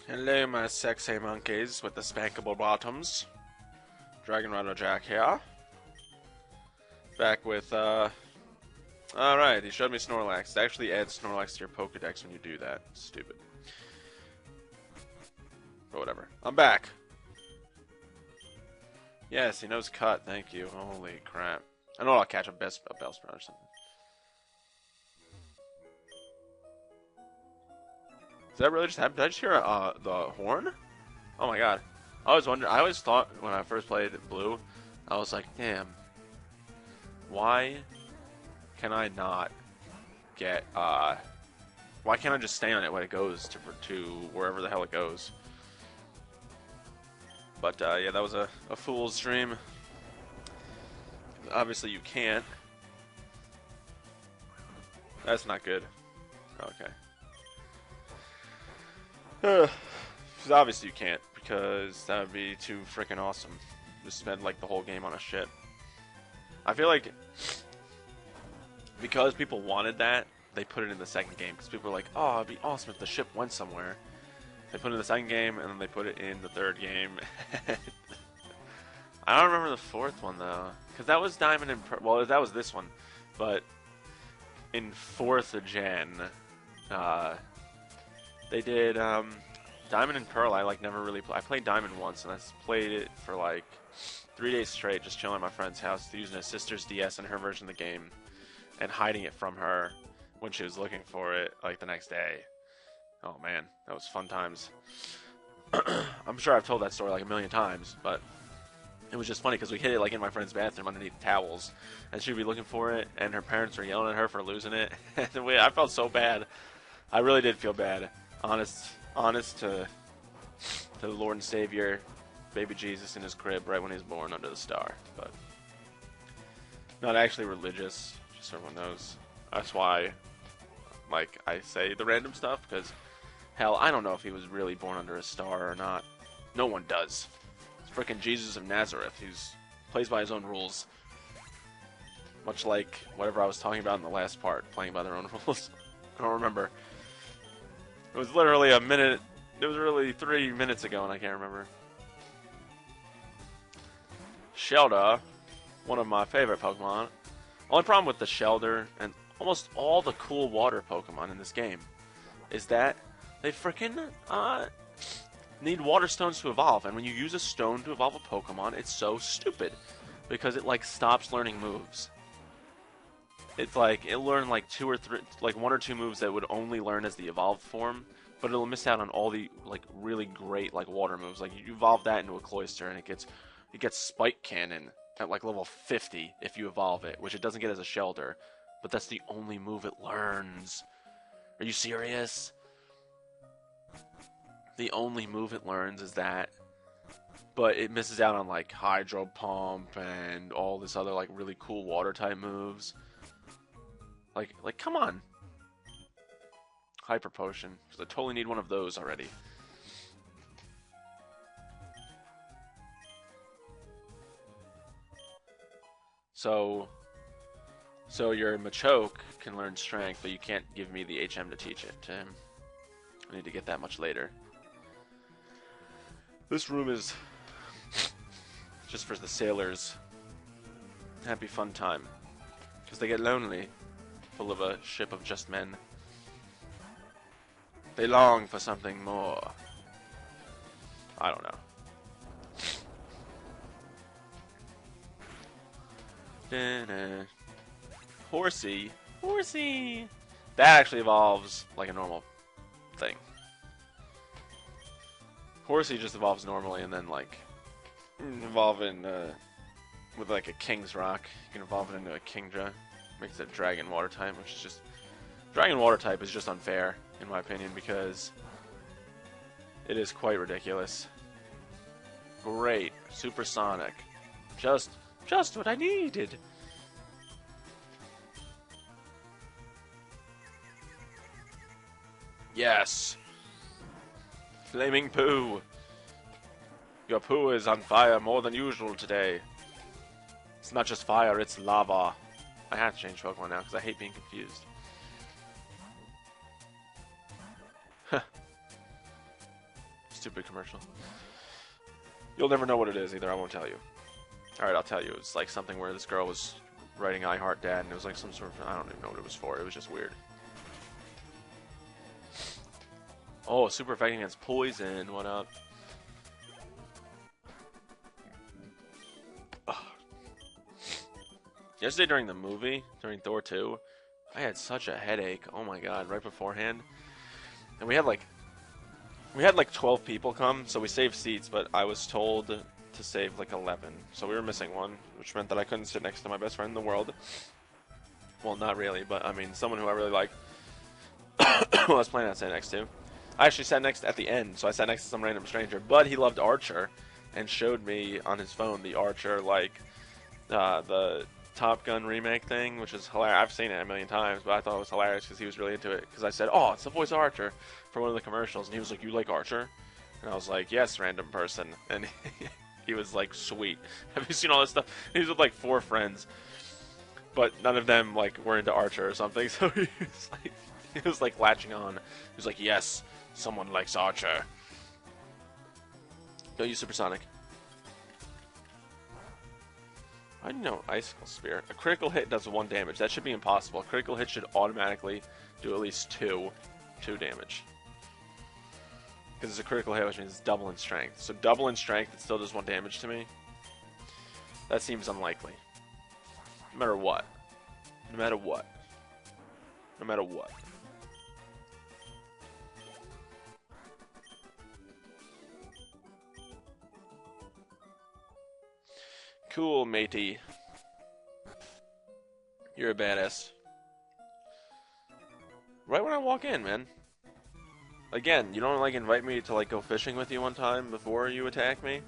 Hello, my sexy monkeys with the spankable bottoms. DragonRiderJak here. Back with, Alright, he showed me Snorlax. It actually adds Snorlax to your Pokedex when you do that. Stupid. But whatever. I'm back. Yes, he knows cut. Thank you. Holy crap. I know I'll catch a Bellsprout or something. Did that really just happen? Did I just hear the horn? Oh my god. I always thought when I first played Blue, I was like, damn. Why can I not get, why can't I just stay on it when it goes to wherever the hell it goes? But, yeah, that was a fool's dream. Obviously you can't. That's not good. Okay. Because obviously you can't, because that would be too freaking awesome. Just spend like the whole game on a ship. I feel like because people wanted that, they put it in the second game. Because people were like, oh, it'd be awesome if the ship went somewhere. They put it in the second game, and then they put it in the third game. I don't remember the fourth one, though. Because that was Diamond and Pearl. Well, that was this one. But in 4th gen, they did Diamond and Pearl. I like never really I played Diamond once, and I played it for like 3 days straight, just chilling at my friend's house, using his sister's DS and her version of the game, and hiding it from her when she was looking for it like the next day. Oh man, that was fun times. I'm sure I've told that story like a million times, but it was just funny because we hid it like in my friend's bathroom underneath towels, and she'd be looking for it, and her parents were yelling at her for losing it. I felt so bad. I really did feel bad. Honest to the Lord and Savior, baby Jesus in his crib right when he was born under the star. But not actually religious, just so everyone knows. That's why, like, I say the random stuff, because hell, I don't know if he was really born under a star or not. No one does. It's freaking Jesus of Nazareth, who's plays by his own rules. Much like whatever I was talking about in the last part, playing by their own rules. I don't remember. It was literally a minute. It was really 3 minutes ago, and I can't remember. Shelder, one of my favorite Pokemon. Only problem with the Shelder and almost all the cool water Pokemon in this game is that they freaking need water stones to evolve, and when you use a stone to evolve a Pokemon, it's so stupid because it like stops learning moves. It's like it'll learn like 2 or 3, like 1 or 2 moves that would only learn as the evolved form, but it'll miss out on all the like really great like water moves. Like you evolve that into a Cloyster, and it gets Spike Cannon at like level 50 if you evolve it, which it doesn't get as a Shelder, but that's the only move it learns. Are you serious? The only move it learns is that, but it misses out on like Hydro Pump and all this other like really cool water type moves. Like, come on. Hyper Potion, because I totally need one of those already. So your Machoke can learn Strength, but you can't give me the HM to teach it to him. I need to get that much later. This room is just for the sailors. Happy fun time. Because they get lonely. Full of a ship of just men. They long for something more. I don't know. Horsey. Horsey! That actually evolves like a normal thing. Horsey just evolves normally and then like evolve in with like a King's Rock. You can evolve it into a Kingdra. Makes it Dragon Water type, which is just Dragon Water type is just unfair in my opinion because it is quite ridiculous. Great, supersonic, just what I needed. Yes, Flaming Poo. Your poo is on fire more than usual today. It's not just fire, it's lava. I have to change Pokemon now because I hate being confused. Stupid commercial. You'll never know what it is either. I won't tell you. Alright, I'll tell you. It's like something where this girl was writing I Heart Dad, and it was like some sort of... I don't even know what it was for. It was just weird. Oh, super effective against poison. What up? Ugh. Yesterday during the movie, during Thor 2, I had such a headache. Oh my god, right beforehand. And we had like 12 people come, so we saved seats, but I was told to save like 11. So we were missing one, which meant that I couldn't sit next to my best friend in the world. Well, not really, but I mean, someone who I really like. Who I was planning on sitting next to. I actually sat next at the end, so I sat next to some random stranger, but he loved Archer and showed me on his phone the Archer, like, the Top Gun remake thing, which is hilarious. I've seen it a million times, but I thought it was hilarious because he was really into it. Because I said, oh, it's the voice of Archer for one of the commercials, and he was like, you like Archer? And I was like, yes, random person. And he was like, sweet. Have you seen all this stuff? He was with like 4 friends, but none of them like were into Archer or something. So he was like latching on. He was like, yes, someone likes Archer. Don't use Supersonic. I didn't know Icicle Spear. A critical hit does 1 damage. That should be impossible. A critical hit should automatically do at least 2 damage. Because it's a critical hit, which means it's double in strength. So double in strength, it still does 1 damage to me. That seems unlikely. No matter what. No matter what. No matter what. Cool, matey. You're a badass. Right when I walk in, man. Again, you don't like invite me to like go fishing with you one time before you attack me?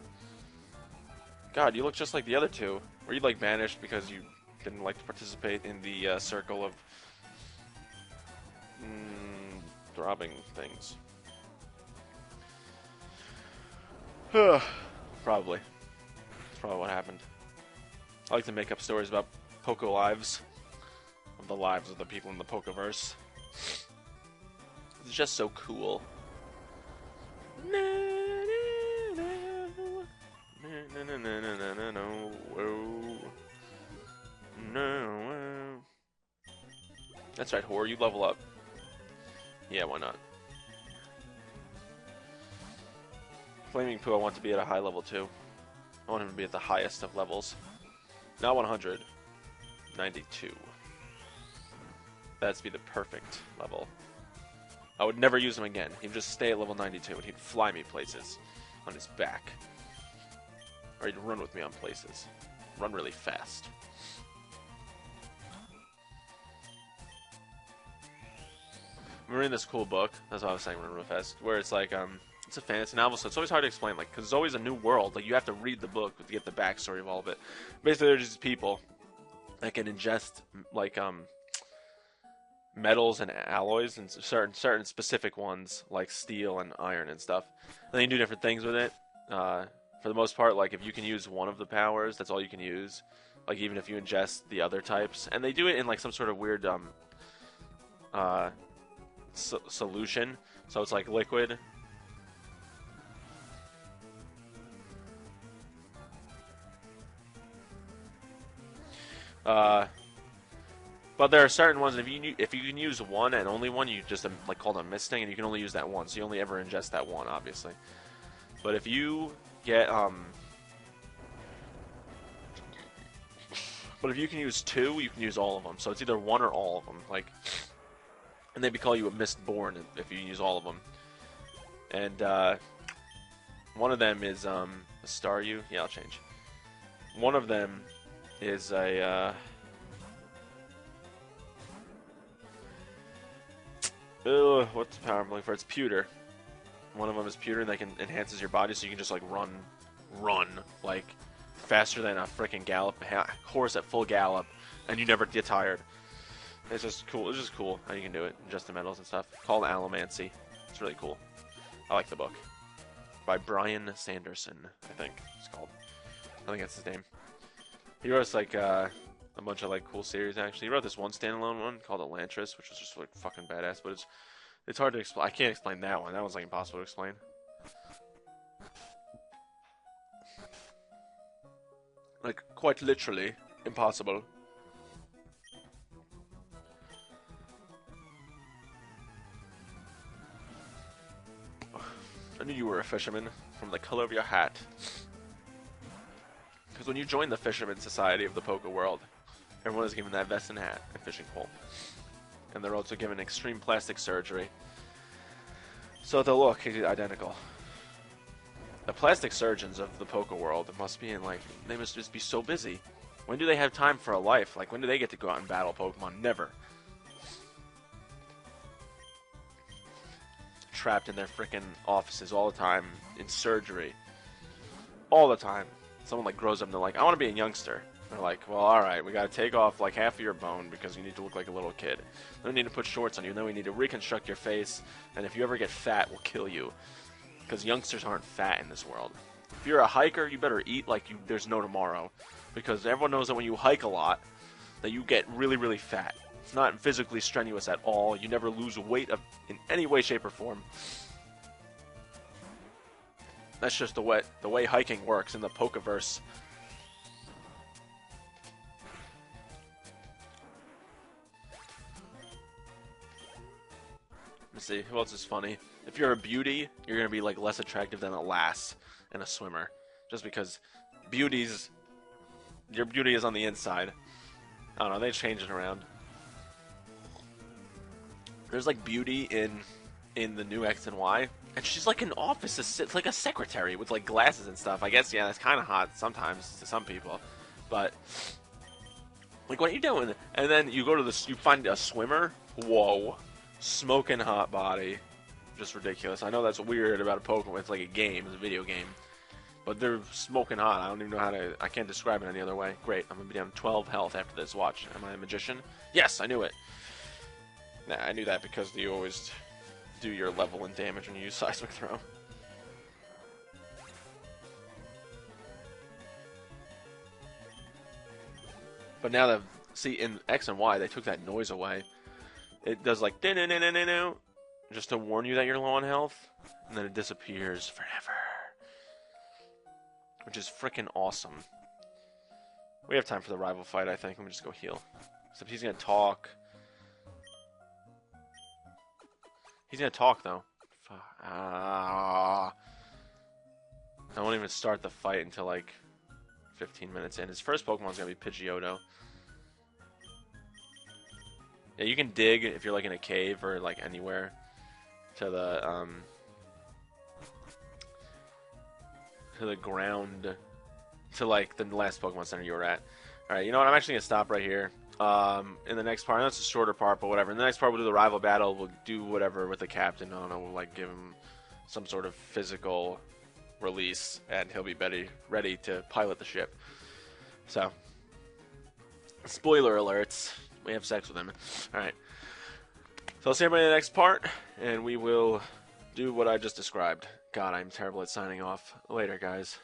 God, you look just like the other 2. Were you like banished because you didn't like to participate in the circle of throbbing things? Probably. That's probably what happened. I like to make up stories about Poco lives. Of the lives of the people in the Pokeverse. It's just so cool. That's right, Whore, you level up. Yeah, why not? Flaming Poo, I want to be at a high level too. I want him to be at the highest of levels. Not 100. 92. That'd be the perfect level. I would never use him again. He'd just stay at level 92 and he'd fly me places on his back. Or he'd run with me on places. Run really fast. I'm reading this cool book. That's what I was saying, run real fast. Where it's like, it's a fantasy novel, so it's always hard to explain, like, because it's always a new world. Like, you have to read the book to get the backstory of all of it. Basically, they're just people that can ingest, like, metals and alloys, and certain specific ones, like steel and iron and stuff. And then you do different things with it. For the most part, like, if you can use one of the powers, that's all you can use. Like, even if you ingest the other types. And they do it in, like, some sort of weird, solution. So it's, like, liquid. But there are certain ones, if you can use one and only one, you just like call them misting, and you can only use that one, so you only ever ingest that one, obviously. But if you get but if you can use 2, you can use all of them. So it's either one or all of them, like, and they'd call you a Mistborn if you use all of them. And one of them is a Staryu. Yeah, I'll change. One of them is a what's the power I'm looking for? It's Pewter. One of them is Pewter, and that can enhances your body, so you can just like run like faster than a freaking horse at full gallop, and you never get tired. It's just cool. It's just cool how you can do it, just the metals and stuff. Called Allomancy. It's really cool. I like the book by Brian Sanderson. I think it's called. I think that's his name. He wrote like a bunch of like cool series. Actually, he wrote this one standalone one called Elantris, which was just like fucking badass. But it's hard to explain. I can't explain that one. That one's like impossible to explain. Like, quite literally impossible. I knew you were a fisherman from the color of your hat. Because when you join the Fisherman Society of the Poker World, everyone is given that vest and hat and fishing pole. And they're also given extreme plastic surgery. So they'll look identical. The plastic surgeons of the poker world must be they must just be so busy. When do they have time for a life? Like, when do they get to go out and battle Pokemon? Never. Trapped in their freaking offices all the time, in surgery. All the time. Someone like grows up and they're like, I want to be a youngster. They're like, well, alright, we got to take off like half of your bone because you need to look like a little kid. Then we need to put shorts on you, and then we need to reconstruct your face, and if you ever get fat, we'll kill you. Because youngsters aren't fat in this world. If you're a hiker, you better eat like there's no tomorrow. Because everyone knows that when you hike a lot, that you get really, really fat. It's not physically strenuous at all. You never lose weight in any way, shape, or form. That's just the way hiking works in the Pokeverse. Let's see, who else is funny? If you're a beauty, you're going to be like less attractive than a lass and a swimmer. Just because your beauty is on the inside. I don't know, they change it around. There's like beauty in the new X and Y, and she's like an office assistant, like a secretary with like glasses and stuff. I guess, yeah, that's kind of hot sometimes to some people, but like, what are you doing? And then you go to you find a swimmer. Whoa, smoking hot body, just ridiculous. I know that's weird about a Pokemon. It's like a game, it's a video game, but they're smoking hot. I don't even know I can't describe it any other way. Great, I'm gonna be down 12 health after this. Watch, am I a magician? Yes, I knew it. Nah, I knew that because you always do your level and damage when you use Seismic Throw. But now that, see, in X and Y, they took that noise away. It does like no, just to warn you that you're low on health, and then it disappears forever, which is freaking awesome. We have time for the rival fight, I think. Let me just go heal. Except he's gonna talk. He's gonna talk though. I won't even start the fight until like 15 minutes in. His first Pokemon's gonna be Pidgeotto. Yeah, you can dig if you're like in a cave or like anywhere to the ground, to like the last Pokemon Center you were at. All right, you know what? I'm actually gonna stop right here. In the next part, I know it's a shorter part, but whatever. In the next part, we'll do the rival battle. We'll do whatever with the captain. I don't know. We'll like give him some sort of physical release, and he'll be ready to pilot the ship. So, spoiler alerts. We have sex with him. All right. So I'll see everybody in the next part, and we will do what I just described. God, I'm terrible at signing off. Later, guys.